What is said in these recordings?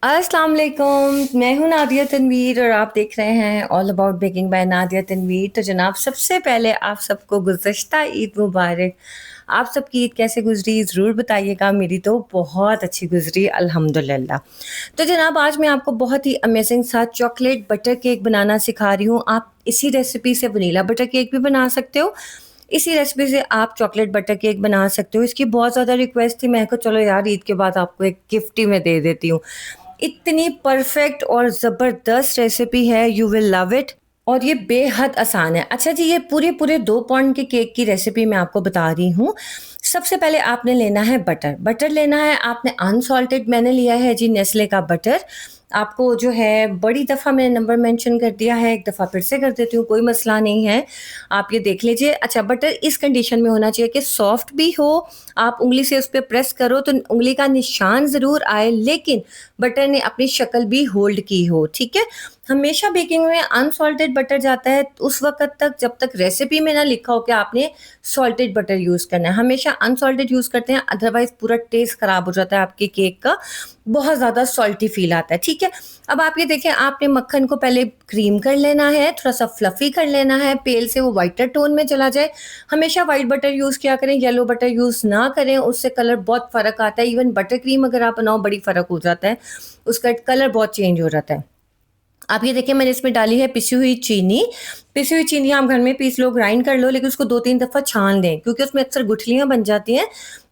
अस्सलाम वालेकुम। मैं हूं नादिया तनवीर और आप देख रहे हैं all about baking by Nadia Tanveer. तो जनाब, सबसे पहले आप सबको गुज़श्ता ईद मुबारक। आप सबकी ईद कैसे गुजरी ज़रूर बताइएगा। मेरी तो बहुत अच्छी गुजरी अल्हम्दुलिल्लाह। तो जनाब, आज मैं आपको बहुत ही अमेजिंग सा चॉकलेट बटर केक बनाना सिखा रही हूँ। आप इसी रेसिपी से वनीला बटर केक भी बना सकते हो। इसी रेसिपी से आप चॉकलेट बटर केक बना सकते हो। इसकी बहुत ज़्यादा रिक्वेस्ट थी, मैं को चलो यार ईद के बाद आपको एक गिफ्ट ही मैं दे देती हूँ। इतनी परफेक्ट और ज़बरदस्त रेसिपी है, यू विल लव इट। और ये बेहद आसान है। अच्छा जी, ये पूरे पूरे 2 पाउंड के केक की रेसिपी मैं आपको बता रही हूँ। सबसे पहले आपने लेना है बटर। बटर लेना है आपने अनसॉल्टेड, मैंने लिया है जी नेस्ले का बटर। आपको जो है, बड़ी दफ़ा मैंने नंबर मेंशन कर दिया है, एक दफ़ा फिर से कर देती हूँ, कोई मसला नहीं है। आप ये देख लीजिए। अच्छा, बटर इस कंडीशन में होना चाहिए कि सॉफ्ट भी हो। आप उंगली से उस पर प्रेस करो तो उंगली का निशान ज़रूर आए, लेकिन बटर ने अपनी शक्ल भी होल्ड की हो। ठीक है। हमेशा बेकिंग में अनसॉल्टेड बटर जाता है उस वक्त तक जब तक रेसिपी में ना लिखा हो कि आपने सॉल्टेड बटर यूज़ करना है। हमेशा अनसॉल्टेड यूज़ करते हैं, अदरवाइज पूरा टेस्ट ख़राब हो जाता है आपके केक का। बहुत ज़्यादा सॉल्टी फील आता है। ठीक है। अब आप ये देखें, आपने मक्खन को पहले क्रीम कर लेना है, थोड़ा सा फ्लफी कर लेना है, पेल से वो वाइटर टोन में चला जाए। हमेशा वाइट बटर यूज़ किया करें, येलो बटर यूज़ ना करें, उससे कलर बहुत फ़र्क आता है। इवन बटर क्रीम अगर आप बनाओ बड़ी फ़र्क हो जाता है, उसका कलर बहुत चेंज हो जाता है। आप ये देखिए, मैंने इसमें डाली है पिसी हुई चीनी। पिसी हुई चीनी आप घर में पीस लो, ग्राइंड कर लो, लेकिन उसको 2-3 दफ़ा छान दें, क्योंकि उसमें अक्सर गुठलियाँ बन जाती हैं।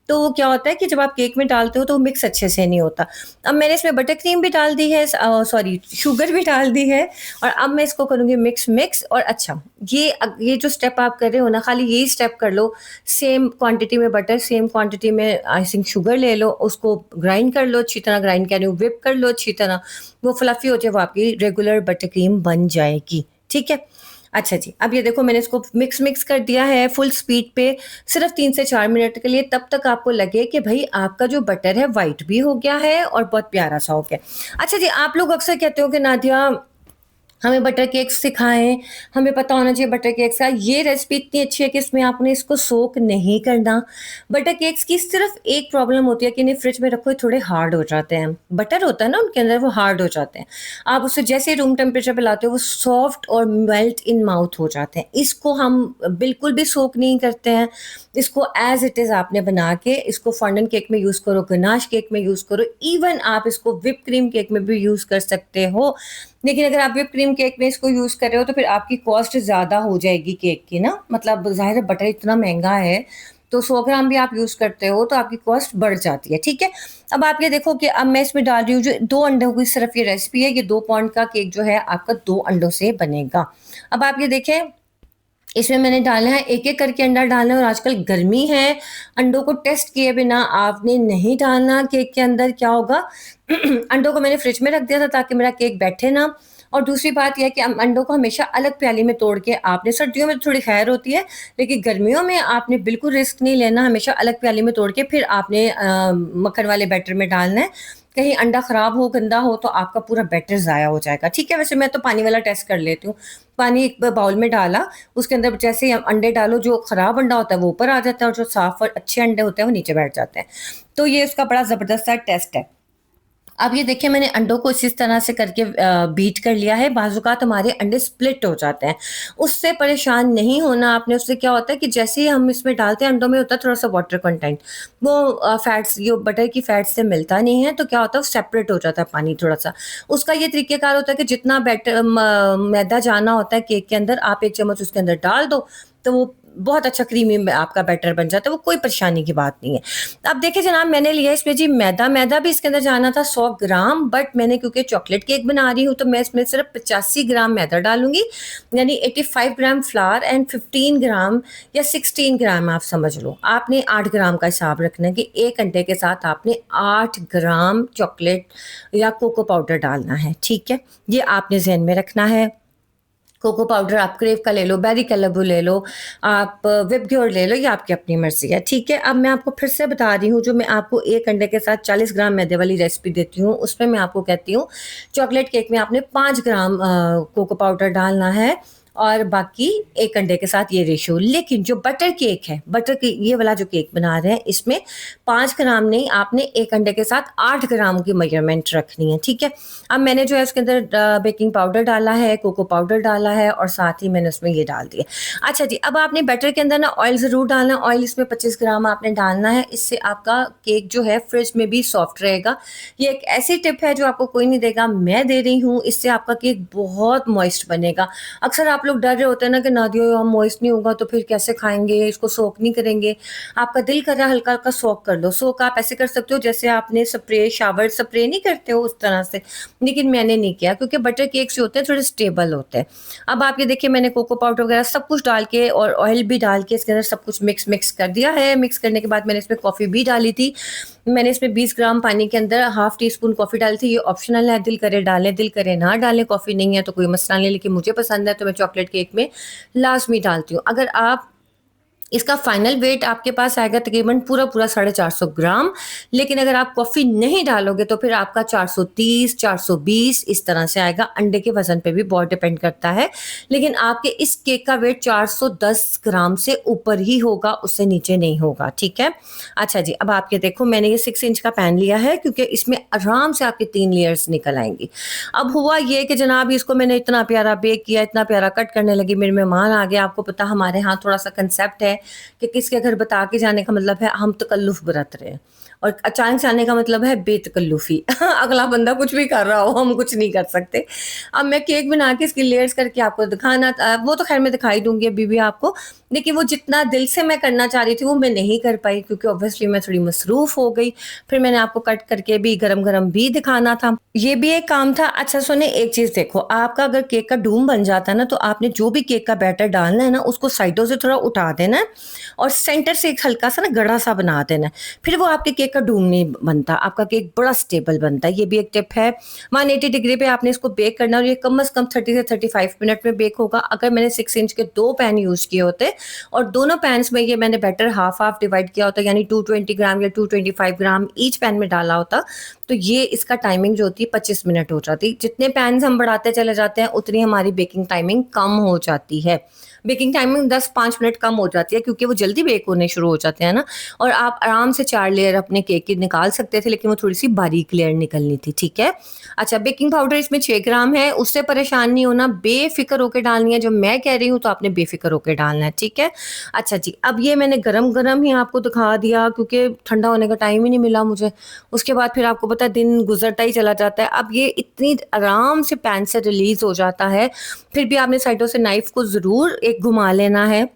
तो वो क्या होता है कि जब आप केक में डालते हो तो वो मिक्स अच्छे से नहीं होता। अब मैंने इसमें बटर क्रीम भी डाल दी है, सॉरी शुगर भी डाल दी है। और अब मैं इसको करूँगी मिक्स मिक्स। और अच्छा, ये जो स्टेप आप कर रहे हो ना, खाली यही स्टेप कर लो। सेम क्वांटिटी में बटर, सेम क्वांटिटी में आई थिंक शुगर ले लो, उसको ग्राइंड कर लो अच्छी तरह, ग्राइंड कर रही हूँ, व्हिप कर लो अच्छी तरह। वो फ्लफी हो जाए, वो आपकी रेगुलर बटर क्रीम बन जाएगी। ठीक है। अच्छा जी, अब ये देखो, मैंने इसको मिक्स मिक्स कर दिया है फुल स्पीड पे, सिर्फ 3 से 4 मिनट के लिए। तब तक आपको लगे कि भाई आपका जो बटर है वाइट भी हो गया है और बहुत प्यारा सा हो गया। अच्छा जी, आप लोग अक्सर कहते हो कि नादिया हमें बटर केक सिखाएं, हमें पता होना चाहिए बटर केक्स का। ये रेसिपी इतनी अच्छी है कि इसमें आपने इसको सोक नहीं करना। बटर केक्स की सिर्फ एक प्रॉब्लम होती है कि इन्हें फ्रिज में रखो, ये थोड़े हार्ड हो जाते हैं। बटर होता है ना उनके अंदर, वो हार्ड हो जाते हैं। आप उसे जैसे रूम टेम्परेचर पे लाते हो, वो सॉफ्ट और मेल्ट इन माउथ हो जाते हैं। इसको हम बिल्कुल भी सोक नहीं करते हैं। इसको एज इट इज़ आपने बना के इसको फॉन्डन केक में यूज़ करो, गनाश केक में यूज़ करो, इवन आप इसको व्हिप क्रीम केक में भी यूज़ कर सकते हो। लेकिन अगर आप व्हिप क्रीम केक में इसको यूज़ कर रहे हो तो फिर आपकी कॉस्ट ज़्यादा हो जाएगी केक की ना। मतलब ज़ाहिर है, बटर इतना महंगा है, तो 100 ग्राम भी आप यूज़ करते हो तो आपकी कॉस्ट बढ़ जाती है। ठीक है। अब आप ये देखो कि अब मैं इसमें डाल रही हूँ जो 2 अंडों की सिर्फ ये रेसिपी है। ये 2 पाउंड का केक जो है आपका 2 अंडों से बनेगा। अब आप ये देखें, इसमें मैंने डाला है, एक एक करके अंडा डालना है। और आजकल गर्मी है, अंडों को टेस्ट किए बिना आपने नहीं डालना केक के अंदर। क्या होगा अंडों को मैंने फ्रिज में रख दिया था ताकि मेरा केक बैठे ना। और दूसरी बात यह है कि अंडों को हमेशा अलग प्याली में तोड़ के आपने, सर्दियों में थोड़ी खैर होती है, लेकिन गर्मियों में आपने बिल्कुल रिस्क नहीं लेना। हमेशा अलग प्याली में तोड़ के फिर आपने मक्खन वाले बैटर में डालना है। कहीं अंडा खराब हो, गंदा हो, तो आपका पूरा बैटर ज़ाया हो जाएगा। ठीक है। वैसे मैं तो पानी वाला टेस्ट कर लेती हूँ। पानी एक बाउल में डाला, उसके अंदर जैसे ही हम अंडे डालो, जो खराब अंडा होता है वो ऊपर आ जाता है और जो साफ और अच्छे अंडे होते हैं वो नीचे बैठ जाते हैं। तो ये इसका बड़ा ज़बरदस्त सा टेस्ट है। अब ये देखिए, मैंने अंडों को इस तरह से करके बीट कर लिया है। बाज़ात हमारे अंडे स्प्लिट हो जाते हैं, उससे परेशान नहीं होना आपने। उससे क्या होता है कि जैसे ही हम इसमें डालते हैं, अंडों में होता है थोड़ा सा वाटर कंटेंट, वो फैट्स, ये बटर की फैट्स से मिलता नहीं है, तो क्या होता है, सेपरेट हो जाता है पानी थोड़ा सा। उसका ये तरीकेकार होता है कि जितना बैटर मैदा जाना होता है केक के अंदर, आप 1 चम्मच उसके अंदर डाल दो, तो वो बहुत अच्छा क्रीमी आपका बैटर बन जाता है। वो कोई परेशानी की बात नहीं है। अब देखिए जनाब, मैंने लिया इसमें जी मैदा। मैदा भी इसके अंदर जाना था 100 ग्राम, बट मैंने क्योंकि चॉकलेट केक बना रही हूँ तो मैं इसमें सिर्फ 85 ग्राम मैदा डालूंगी। यानी 85 ग्राम फ्लावर एंड 15 ग्राम या 16 ग्राम, आप समझ लो। आपने 8 ग्राम का हिसाब रखना है कि 1 अंडे के साथ आपने 8 ग्राम चॉकलेट या कोको पाउडर डालना है। ठीक है। ये आपने जहन में रखना है। कोको पाउडर आप क्रेव का ले लो, बेरी कैलेबू ले लो, आप विप ग्योर ले लो, ये आपकी अपनी मर्जी है। ठीक है। अब मैं आपको फिर से बता रही हूँ, जो मैं आपको 1 अंडे के साथ 40 ग्राम मैदे वाली रेसिपी देती हूँ, उसमें मैं आपको कहती हूँ चॉकलेट केक में आपने 5 ग्राम कोको पाउडर डालना है और बाकी एक अंडे के साथ ये रेशियो। लेकिन जो बटर केक है, बटर के ये वाला जो केक बना रहे हैं, इसमें 5 ग्राम नहीं, आपने एक अंडे के साथ 8 ग्राम की मेजरमेंट रखनी है, ठीक है। अब मैंने जो है उसके अंदर बेकिंग पाउडर डाला है, कोको पाउडर डाला है, और साथ ही मैंने उसमें ये डाल दिया। अच्छा जी, अब आपने बटर के अंदर ना ऑयल ज़रूर डालना है। ऑयल इसमें 25 ग्राम आपने डालना है, इससे आपका केक जो है फ्रिज में भी सॉफ्ट रहेगा। ये एक ऐसी टिप है जो आपको कोई नहीं देगा, मैं दे रही हूँ, इससे आपका केक बहुत मॉइस्ट बनेगा। अक्सर आप लोग डर रहे होते हैं ना कि नादिया हम मॉइस्ट नहीं होगा तो फिर कैसे खाएंगे, इसको सोक नहीं करेंगे। आपका दिल कर रहा है हल्का हल्का सोक कर लो। सोक आप ऐसे कर सकते हो जैसे आपने स्प्रे, शावर स्प्रे नहीं करते हो उस तरह से, लेकिन मैंने नहीं किया क्योंकि बटर केक्स जो होते हैं थोड़े स्टेबल होते हैं। अब आप ये देखिए, मैंने कोको पाउडर वगैरह सब कुछ डाल के और ऑयल भी डाल के इसके अंदर सब कुछ मिक्स कर दिया है। मिक्स करने के बाद मैंने इसमें कॉफ़ी भी डाली थी। मैंने इसमें 20 ग्राम पानी के अंदर हाफ टी स्पून कॉफ़ी डाली थी। ये ऑप्शनल है, दिल करे डालें, दिल करे ना डालें। कॉफ़ी नहीं है तो कोई मसला नहीं, लेकिन मुझे पसंद है तो मैं चॉकलेट केक में लाजमी डालती हूँ। अगर आप इसका फाइनल वेट आपके पास आएगा तकरीबन पूरा पूरा 450 ग्राम। लेकिन अगर आप कॉफ़ी नहीं डालोगे तो फिर आपका 430 420 इस तरह से आएगा। अंडे के वजन पे भी बहुत डिपेंड करता है, लेकिन आपके इस केक का वेट 410 ग्राम से ऊपर ही होगा, उससे नीचे नहीं होगा, ठीक है। अच्छा जी, अब आप ये देखो, मैंने ये 6 इंच का पैन लिया है क्योंकि इसमें आराम से आपकी 3 लेयर्स निकल आएंगी। अब हुआ ये कि जनाब इसको मैंने इतना प्यारा बेक किया, इतना प्यारा कट करने लगी, मेरे मेहमान आ गए। आपको पता हमारे यहाँ थोड़ा सा कंसेप्ट है कि किसके घर बता के जाने का मतलब है हम तकल्लुफ बरत रहे हैं, और अचानक से आने का मतलब है बेतकल्लुफी। अगला बंदा कुछ भी कर रहा हो, हम कुछ नहीं कर सकते। अब मैं केक बना के इसकी लेयर्स करके आपको दिखाना, वो तो खैर मैं दिखाई दूंगी अभी भी आपको, लेकिन वो जितना दिल से मैं करना चाह रही थी वो मैं नहीं कर पाई क्योंकि ऑब्वियसली मैं थोड़ी मसरूफ हो गई। फिर मैंने आपको कट करके भी गरम गरम भी दिखाना था, ये भी एक काम था। अच्छा सुने, एक चीज देखो, आपका अगर केक का डूम बन जाता है ना, तो आपने जो भी केक का बैटर डालना है ना, उसको साइडों से थोड़ा उठा देना है और सेंटर से एक हल्का सा ना गड़ा सा बना देना है। फिर वो आपके केक का डूम नहीं बनता, आपका केक बड़ा स्टेबल बनता है। ये भी एक टिप है। 180 डिग्री पे आपने इसको बेक करना और ये कम से कम 30 से 35 मिनट में बेक होगा। अगर मैंने 6 इंच के 2 पैन यूज किए होते और दोनों पैन्स में ये मैंने बैटर हाफ हाफ डिवाइड किया होता, यानी 220 ग्राम या 225 ग्राम ईच पैन में डाला होता, तो ये इसका टाइमिंग जो होती है 25 मिनट हो जाती। जितने पैन हम बढ़ाते चले जाते हैं उतनी हमारी बेकिंग टाइमिंग कम हो जाती है। बेकिंग टाइमिंग 10-5 मिनट कम हो जाती है क्योंकि वो जल्दी बेक होने शुरू हो जाते हैं ना, और आप आराम से 4 लेयर अपने केक की निकाल सकते थे, लेकिन वो थोड़ी सी बारीक लेयर निकलनी थी, ठीक है। अच्छा, बेकिंग पाउडर इसमें 6 ग्राम है, उससे परेशान नहीं होना, बेफिक्र होकर डालनी है। जो मैं कह रही हूँ तो आपने बेफिक्र होकर डालना है, ठीक है। अच्छा जी, अब ये मैंने गरम गरम ही आपको दिखा दिया क्योंकि ठंडा होने का टाइम ही नहीं मिला मुझे। उसके बाद फिर आपको पता है दिन गुजरता ही चला जाता है। अब ये इतनी आराम से पैन से रिलीज हो जाता है, फिर भी आपने साइडों से नाइफ को ज़रूर एक घुमा लेना है।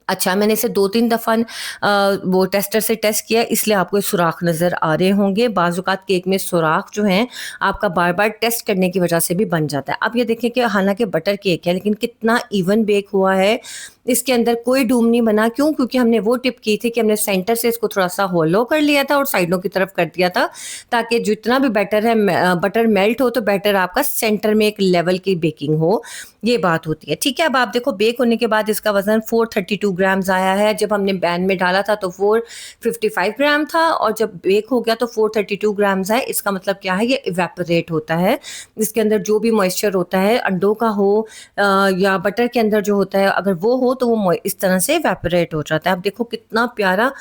अच्छा, मैंने इसे 2-3 दफ़ा वो टेस्टर से टेस्ट किया, इसलिए आपको ये सुराख नज़र आ रहे होंगे। बाज़ औक़ात केक में सुराख जो हैं आपका बार-बार टेस्ट करने की वजह से भी बन जाता है। अब ये देखें कि हालाँकि बटर केक है लेकिन कितना इवन बेक हुआ है, इसके अंदर कोई डूम नहीं बना। क्यों? क्योंकि हमने वो टिप की थी कि हमने सेंटर से इसको थोड़ा-सा होलो कर लिया था और साइडों की तरफ कर दिया था, ताकि जितना भी बैटर है बटर मेल्ट हो तो बैटर आपका सेंटर में एक लेवल की बेकिंग हो, ये बात होती है, ठीक है। अब आप देखो बेक होने के बाद इसका वज़न 432 ग्राम्स आया है। जब हमने पैन में डाला था तो 455 ग्राम था और जब बेक हो गया तो 432 ग्राम्स है। इसका मतलब क्या है? ये इवेपोरेट होता है। इसके अंदर जो भी मॉइस्चर होता है अंडों का हो या बटर के अंदर जो होता है, अगर वो हो तो वो इस तरह से इवेपोरेट हो जाता है। अब देखो कितना प्यारा,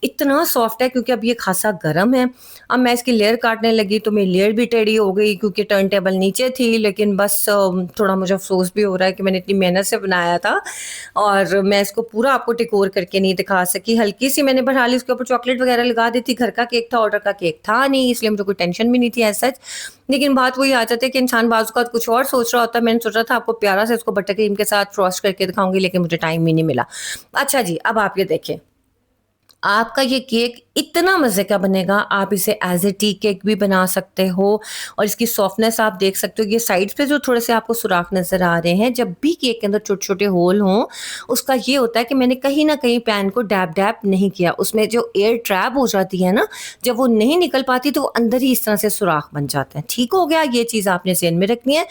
इतना सॉफ्ट है क्योंकि अब ये खासा गर्म है। अब मैं इसकी लेयर काटने लगी तो मेरी लेयर भी टेढ़ी हो गई क्योंकि टर्न टेबल नीचे थी, लेकिन बस थोड़ा मुझे अफसोस भी हो रहा है कि मैंने इतनी मेहनत से बनाया था और मैं इसको पूरा आपको टिकोर करके नहीं दिखा सकी। हल्की सी मैंने बढ़ा ली, उसके ऊपर चॉकलेट वगैरह लगा दी थी। घर का केक था, ऑर्डर का केक था नहीं, इसलिए मुझे कोई टेंशन भी नहीं थी ऐसा। लेकिन बात वही आ जाती है कि इंसान बाजू का कुछ और सोच रहा होता है। मैंने सोचा था आपको प्यारा से इसको बटर क्रीम के साथ फ्रॉस्ट करके दिखाऊंगी, लेकिन मुझे टाइम ही नहीं मिला। अच्छा जी, अब आप ये देखें, आपका ये केक इतना मज़े का बनेगा। आप इसे एज ए टी केक भी बना सकते हो और इसकी सॉफ्टनेस आप देख सकते हो। ये साइड्स पे जो थोड़े से आपको सुराख नज़र आ रहे हैं, जब भी केक के अंदर छोटे छोटे होल हों, उसका ये होता है कि मैंने कहीं ना कहीं पैन को डैप डैप नहीं किया। उसमें जो एयर ट्रैप हो जाती है ना, जब वो नहीं निकल पाती तो वो अंदर ही इस तरह से सुराख बन जाते हैं। ठीक हो गया, ये चीज़ आपने ज़हन में रखनी है।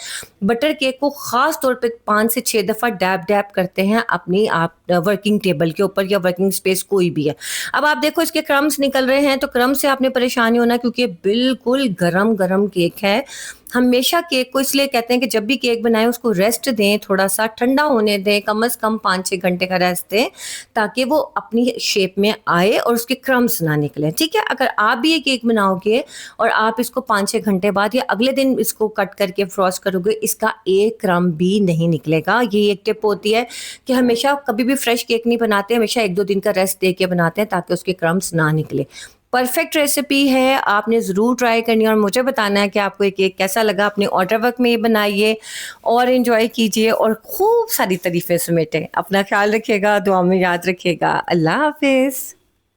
बटर केक को ख़ास तौर पर 5 से 6 दफ़ा डैप डैप करते हैं अपनी आप वर्किंग टेबल के ऊपर या वर्किंग स्पेस कोई भी है। अब आप देखो इसके क्रम्स निकल रहे हैं, तो क्रम्स से आपने परेशान नहीं होना क्योंकि बिल्कुल गरम गरम केक है। हमेशा केक को इसलिए कहते हैं कि जब भी केक बनाएं उसको रेस्ट दें, थोड़ा सा ठंडा होने दें, कम से कम 5-6 घंटे का रेस्ट दें, ताकि वो अपनी शेप में आए और उसके क्रम्स ना निकले। ठीक है, अगर आप भी ये केक बनाओगे और आप इसको 5-6 घंटे बाद या अगले दिन इसको कट करके फ्रॉस्ट करोगे, इसका एक क्रम भी नहीं निकलेगा। ये एक टिप होती है कि हमेशा कभी भी फ्रेश केक नहीं बनाते, हमेशा 1-2 दिन का रेस्ट दे के बनाते हैं ताकि उसके क्रम्स ना निकले। परफेक्ट रेसिपी है, आपने ज़रूर ट्राई करनी है और मुझे बताना है कि आपको ये केक कैसा लगा। अपने ऑर्डर वर्क में ये बनाइए और इन्जॉय कीजिए और खूब सारी तारीफ़ें समेटें। अपना ख्याल रखिएगा, दुआ में याद रखिएगा। अल्लाह हाफ़िज़।